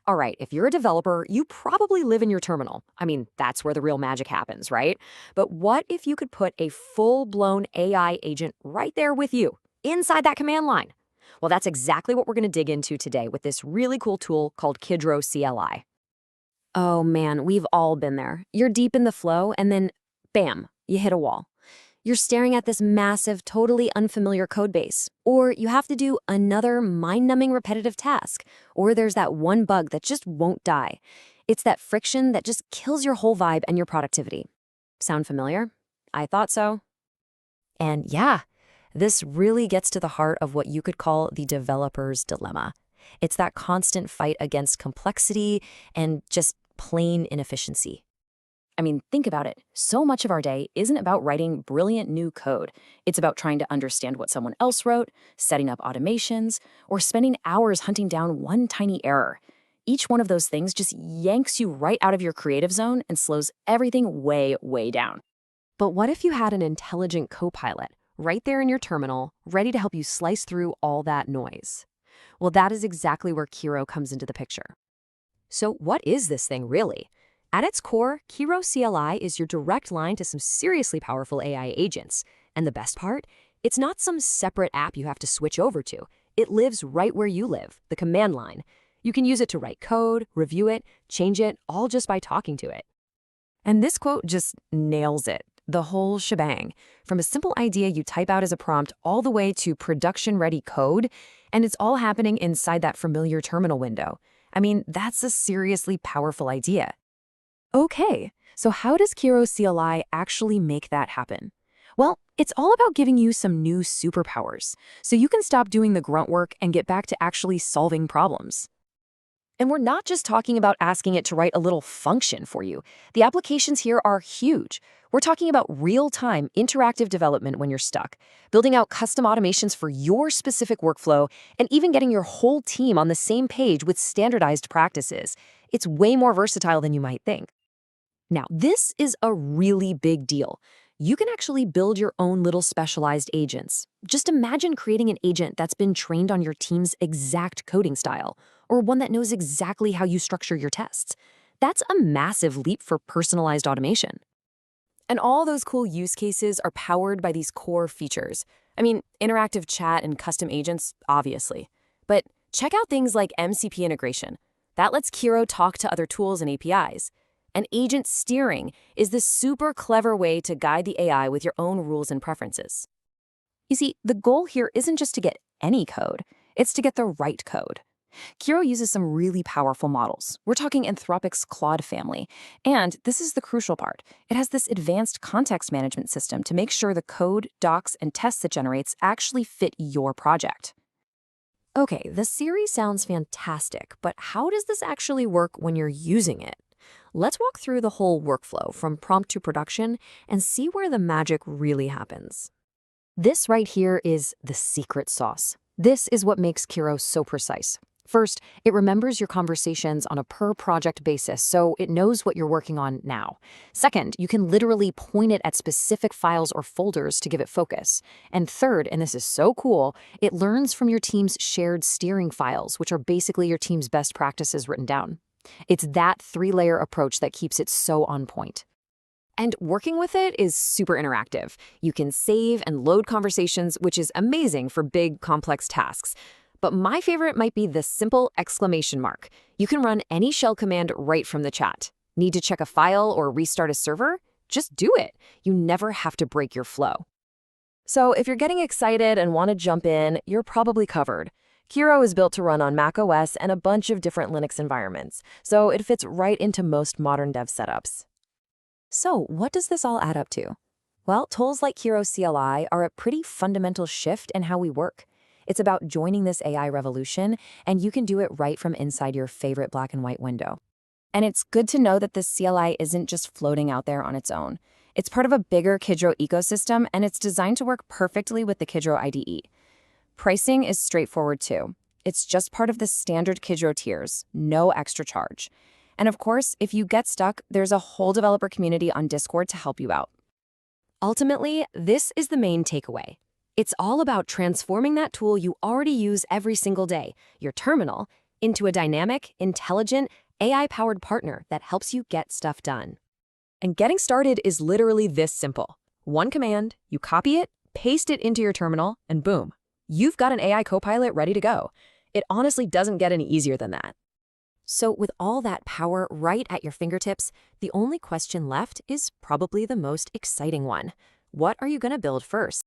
All right, if you're a developer, you probably live in your terminal. I mean, that's where the real magic happens, right? But what if you could put a full-blown AI agent right there with you, inside that command line? Well, that's exactly what we're going to dig into today with this really cool tool called Kiro CLI. Oh man, we've all been there. You're deep in the flow, and then bam, you hit a wall. You're staring at this massive, totally unfamiliar code base. Or you have to do another mind-numbing repetitive task. Or there's that one bug that just won't die. It's that friction that just kills your whole vibe and your productivity. Sound familiar? I thought so. And yeah, this really gets to the heart of what you could call the developer's dilemma. It's that constant fight against complexity and just plain inefficiency. I mean, think about it. So much of our day isn't about writing brilliant new code. It's about trying to understand what someone else wrote, setting up automations, or spending hours hunting down one tiny error. Each one of those things just yanks you right out of your creative zone and slows everything way, way down. But what if you had an intelligent copilot right there in your terminal, ready to help you slice through all that noise? Well, that is exactly where Kiro comes into the picture. So what is this thing really? At its core, Kiro CLI is your direct line to some seriously powerful AI agents. And the best part? It's not some separate app you have to switch over to. It lives right where you live, the command line. You can use it to write code, review it, change it, all just by talking to it. And this quote just nails it, the whole shebang. From a simple idea you type out as a prompt all the way to production-ready code, and it's all happening inside that familiar terminal window. I mean, that's a seriously powerful idea. Okay, so how does Kiro CLI actually make that happen? Well, it's all about giving you some new superpowers, so you can stop doing the grunt work and get back to actually solving problems. And we're not just talking about asking it to write a little function for you. The applications here are huge. We're talking about real-time interactive development when you're stuck, building out custom automations for your specific workflow, and even getting your whole team on the same page with standardized practices. It's way more versatile than you might think. Now, this is a really big deal. You can actually build your own little specialized agents. Just imagine creating an agent that's been trained on your team's exact coding style, or one that knows exactly how you structure your tests. That's a massive leap for personalized automation. And all those cool use cases are powered by these core features. I mean, interactive chat and custom agents, obviously. But check out things like MCP integration. That lets Kiro talk to other tools and APIs. And agent steering is this super clever way to guide the AI with your own rules and preferences. You see, the goal here isn't just to get any code, it's to get the right code. Kiro uses some really powerful models. We're talking Anthropic's Claude family. And this is the crucial part. It has this advanced context management system to make sure the code, docs, and tests it generates actually fit your project. Okay, the series sounds fantastic, but how does this actually work when you're using it? Let's walk through the whole workflow from prompt to production and see where the magic really happens. This right here is the secret sauce. This is what makes Kiro so precise. First, it remembers your conversations on a per-project basis, so it knows what you're working on now. Second, you can literally point it at specific files or folders to give it focus. And third, and this is so cool, it learns from your team's shared steering files, which are basically your team's best practices written down. It's that three-layer approach that keeps it so on point. And working with it is super interactive. You can save and load conversations, which is amazing for big, complex tasks. But my favorite might be the simple exclamation mark. You can run any shell command right from the chat. Need to check a file or restart a server? Just do it. You never have to break your flow. So if you're getting excited and want to jump in, you're probably covered. Kiro is built to run on macOS and a bunch of different Linux environments, so it fits right into most modern dev setups. So what does this all add up to? Well, tools like Kiro CLI are a pretty fundamental shift in how we work. It's about joining this AI revolution, and you can do it right from inside your favorite black and white window. And it's good to know that this CLI isn't just floating out there on its own. It's part of a bigger Kidro ecosystem, and it's designed to work perfectly with the Kidro IDE. Pricing is straightforward too. It's just part of the standard Kidro tiers, no extra charge. And of course, if you get stuck, there's a whole developer community on Discord to help you out. Ultimately, this is the main takeaway. It's all about transforming that tool you already use every single day, your terminal, into a dynamic, intelligent, AI-powered partner that helps you get stuff done. And getting started is literally this simple. One command, you copy it, paste it into your terminal, and boom, you've got an AI copilot ready to go. It honestly doesn't get any easier than that. So with all that power right at your fingertips, the only question left is probably the most exciting one. What are you going to build first?